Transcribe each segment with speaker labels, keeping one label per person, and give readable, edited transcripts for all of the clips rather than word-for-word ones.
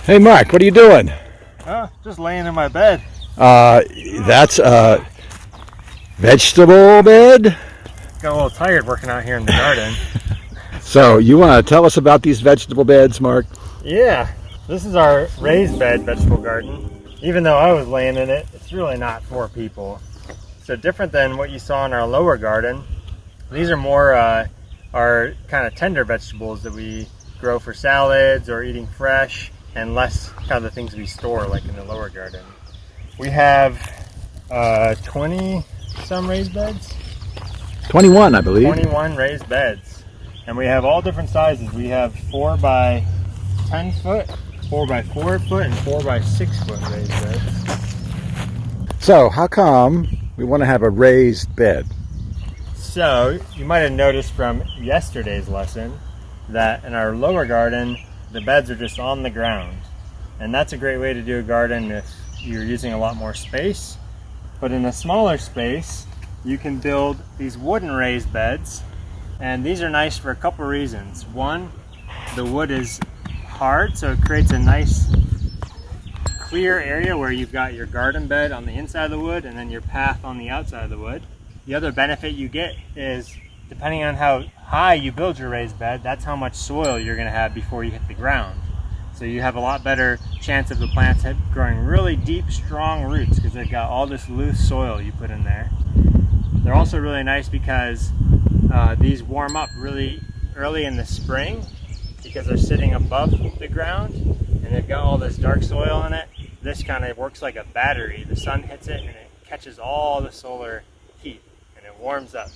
Speaker 1: Hey Mark, what are you doing?
Speaker 2: Just laying in my bed.
Speaker 1: That's a vegetable bed?
Speaker 2: Got a little tired working out here in the garden.
Speaker 1: So you want to tell us about these vegetable beds, Mark?
Speaker 2: Yeah, this is our raised bed vegetable garden. Even though I was laying in it, it's really not for people. So different than what you saw in our lower garden, these are more our kind of tender vegetables that we grow for salads or eating fresh, and less kind of the things we store like in the lower garden. We have 20 some raised beds.
Speaker 1: 21, I believe.
Speaker 2: 21 raised beds. And we have all different sizes. We have 4 by 10 foot, 4 by 4 foot, and 4 by 6 foot raised beds.
Speaker 1: So how come we want to have a raised bed?
Speaker 2: So you might have noticed from yesterday's lesson that in our lower garden, the beds are just on the ground. And that's a great way to do a garden if you're using a lot more space. But in a smaller space, you can build these wooden raised beds. And these are nice for a couple reasons. One, the wood is hard, so it creates a nice clear area where you've got your garden bed on the inside of the wood and then your path on the outside of the wood. The other benefit you get is, depending on how high you build your raised bed, that's how much soil you're going to have before you hit the ground. So you have a lot better chance of the plants growing really deep, strong roots because they've got all this loose soil you put in there. They're also really nice because these warm up really early in the spring because they're sitting above the ground and they've got all this dark soil in it. This kind of works like a battery. The sun hits it and it catches all the solar heat and it warms up.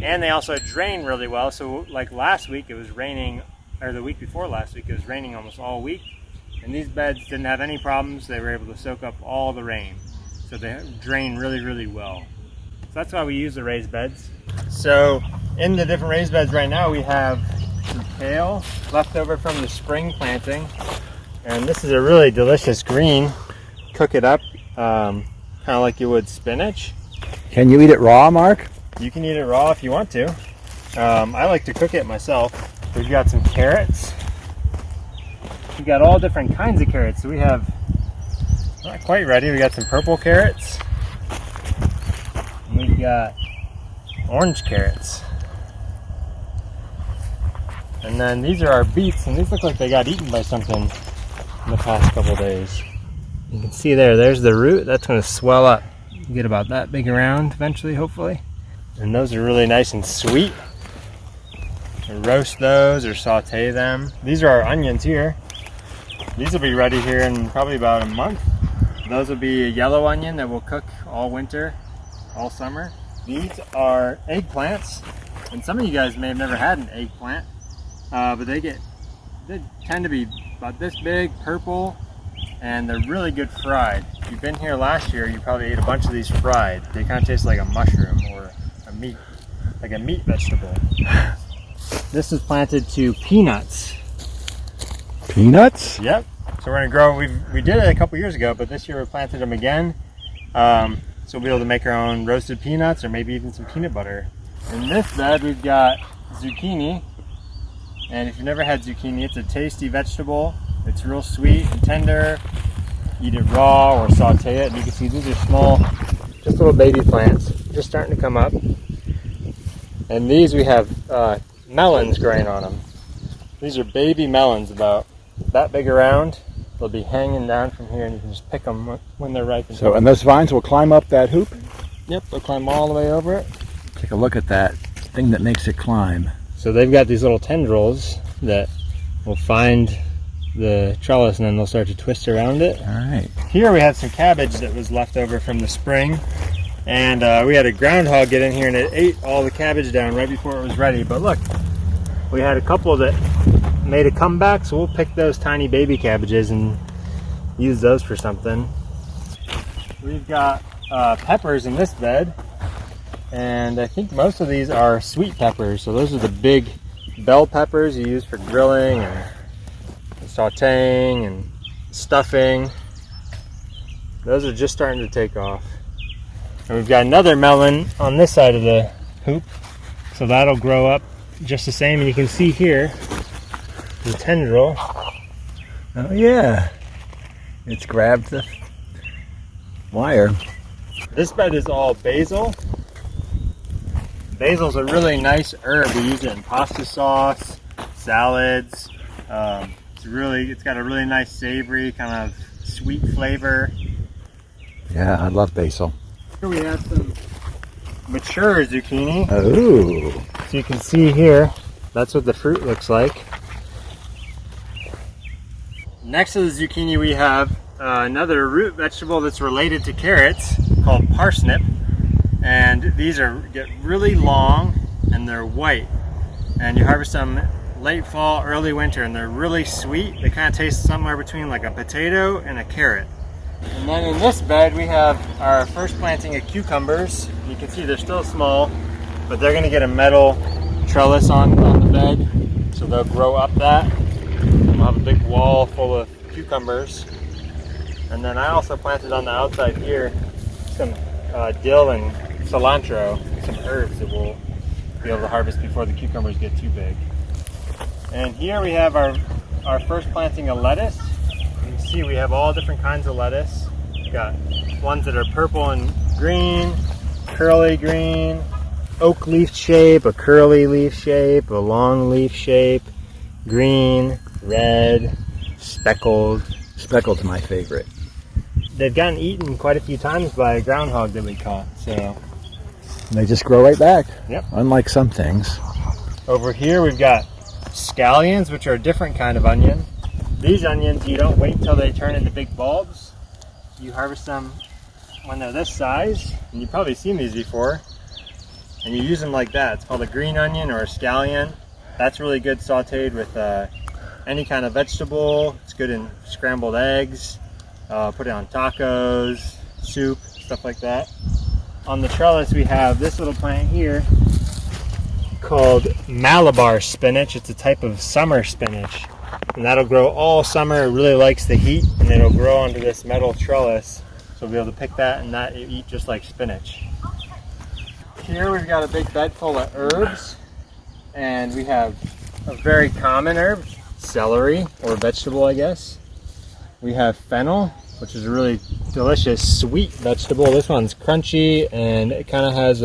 Speaker 2: And they also drain really well. So like last week it was raining, or the week before last week it was raining almost all week. And these beds didn't have any problems. They were able to soak up all the rain. So they drain really, really well. So that's why we use the raised beds. So in the different raised beds right now we have some kale left over from the spring planting. And this is a really delicious green. Cook it up kind of like you would spinach.
Speaker 1: Can you eat it raw, Mark?
Speaker 2: You can eat it raw if you want to. I like to cook it myself. We've got some carrots. We've got all different kinds of carrots. So we have, not quite ready, we got some purple carrots. We've got orange carrots. And then these are our beets, and these look like they got eaten by something in the past couple days. You can see there's the root. That's going to swell up. You get about that big around eventually, hopefully. And those are really nice and sweet. Roast those or saute them. These are our onions here. These will be ready here in probably about a month. Those will be a yellow onion that will cook all winter, all summer. These are eggplants, and some of you guys may have never had an eggplant, but they tend to be about this big, purple, and they're really good fried. If you've been here last year, you probably ate a bunch of these fried. They kind of taste like a mushroom or a meat vegetable. This is planted to peanuts.
Speaker 1: Peanuts?
Speaker 2: Yep. So we're gonna grow. We did it a couple years ago, but this year we planted them again. So we'll be able to make our own roasted peanuts or maybe even some peanut butter. In this bed we've got zucchini, and if you've never had zucchini, it's a tasty vegetable. It's real sweet and tender. Eat it raw or saute it. And you can see these are small, just little baby plants, just starting to come up. And these we have melons growing on them. These are baby melons about that big around. They'll be hanging down from here and you can just pick them when they're ripe.
Speaker 1: So, and those vines will climb up that hoop?
Speaker 2: Yep, they'll climb all the way over it.
Speaker 1: Take a look at that thing that makes it climb.
Speaker 2: So they've got these little tendrils that will find the trellis and then they'll start to twist around it.
Speaker 1: All right.
Speaker 2: Here we have some cabbage that was left over from the spring. And we had a groundhog get in here and it ate all the cabbage down right before it was ready. But look, we had a couple that made a comeback, so we'll pick those tiny baby cabbages and use those for something. We've got peppers in this bed, and I think most of these are sweet peppers. So those are the big bell peppers you use for grilling and sauteing and stuffing. Those are just starting to take off. And we've got another melon on this side of the hoop, so that'll grow up just the same. And you can see here the tendril
Speaker 1: Oh yeah, it's grabbed the wire.
Speaker 2: This bed is all basil. Basil's a really nice herb. We use it in pasta sauce, salads. It's got a really nice savory, kind of sweet flavor.
Speaker 1: Yeah, I love basil.
Speaker 2: Here we have some mature zucchini.
Speaker 1: Oh,
Speaker 2: So you can see here, that's what the fruit looks like. Next to the zucchini we have another root vegetable that's related to carrots called parsnip. And these get really long and they're white. And you harvest them late fall, early winter, and they're really sweet. They kind of taste somewhere between like a potato and a carrot. And then in this bed we have our first planting of cucumbers. You can see they're still small, but they're going to get a metal trellis on the bed, so they'll grow up that. And we'll have a big wall full of cucumbers. And then I also planted on the outside here some dill and cilantro, some herbs that we'll be able to harvest before the cucumbers get too big. And here we have our first planting of lettuce. You can see we have all different kinds of lettuce. We've got ones that are purple and green, curly green, oak leaf shape, a curly leaf shape, a long leaf shape, green, red, speckled.
Speaker 1: speckled's my favorite.
Speaker 2: They've gotten eaten quite a few times by a groundhog that we caught, so.
Speaker 1: And they just grow right back.
Speaker 2: Yep.
Speaker 1: Unlike some things.
Speaker 2: Over here we've got scallions, which are a different kind of onion. These onions, you don't wait till they turn into big bulbs. You harvest them when they're this size, and you've probably seen these before. And you use them like that. It's called a green onion or a scallion. That's really good sauteed with any kind of vegetable. It's good in scrambled eggs. Put it on tacos, soup, stuff like that. On the trellis we have this little plant here called Malabar spinach. It's a type of summer spinach, and that'll grow all summer. It really likes the heat, and it'll grow onto this metal trellis, so we'll be able to pick that and that eat just like spinach. Here we've got a big bed full of herbs, and we have a very common herb, celery, or vegetable I guess. We have fennel, which is a really delicious sweet vegetable. This one's crunchy and it kind of has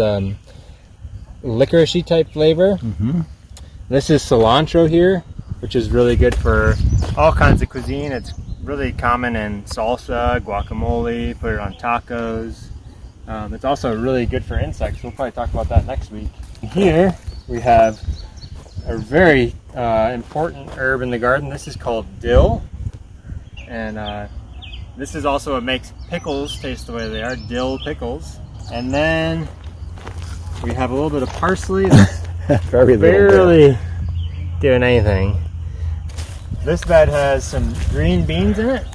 Speaker 2: licoricey type flavor.
Speaker 1: Mm-hmm.
Speaker 2: This is cilantro here, which is really good for all kinds of cuisine. It's really common in salsa, guacamole, put it on tacos. It's also really good for insects. We'll probably talk about that next week. Here we have a very important herb in the garden. This is called dill. And this is also what makes pickles taste the way they are, dill pickles. And then we have a little bit of parsley that's
Speaker 1: Very little
Speaker 2: barely doing anything. This bed has some green beans in it.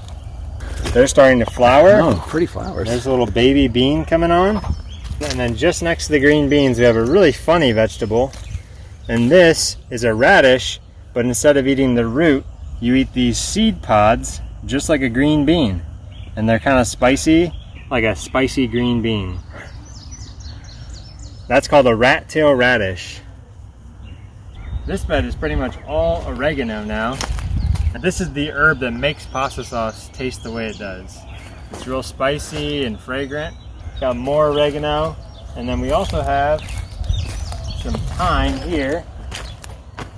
Speaker 2: They're starting to flower.
Speaker 1: Oh, pretty flowers.
Speaker 2: There's a little baby bean coming on. And then just next to the green beans we have a really funny vegetable. And this is a radish, but instead of eating the root, you eat these seed pods just like a green bean. And they're kind of spicy, like a spicy green bean. That's called a rat tail radish. This bed is pretty much all oregano now. And this is the herb that makes pasta sauce taste the way it does. It's real spicy and fragrant. Got more oregano. And then we also have some thyme here.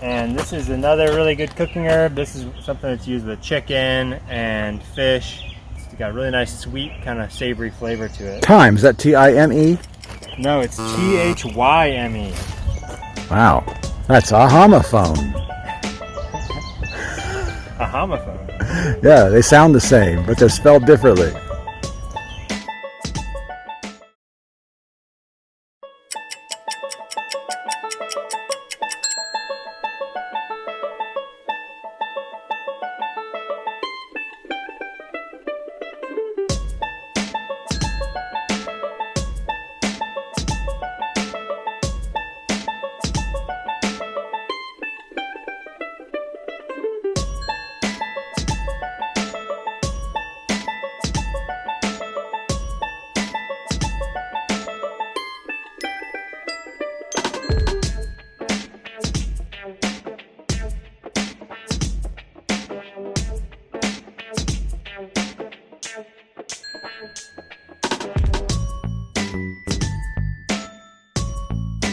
Speaker 2: And this is another really good cooking herb. This is something that's used with chicken and fish. It's got a really nice sweet kind of savory flavor to it.
Speaker 1: Thyme, is that T-I-M-E?
Speaker 2: No, it's T-H-Y-M-E.
Speaker 1: Wow, that's a homophone.
Speaker 2: A homophone.
Speaker 1: Yeah, they sound the same, but they're spelled differently.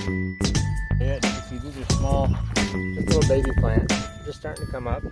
Speaker 2: Yeah, you can see these are small, just little baby plants, just starting to come up.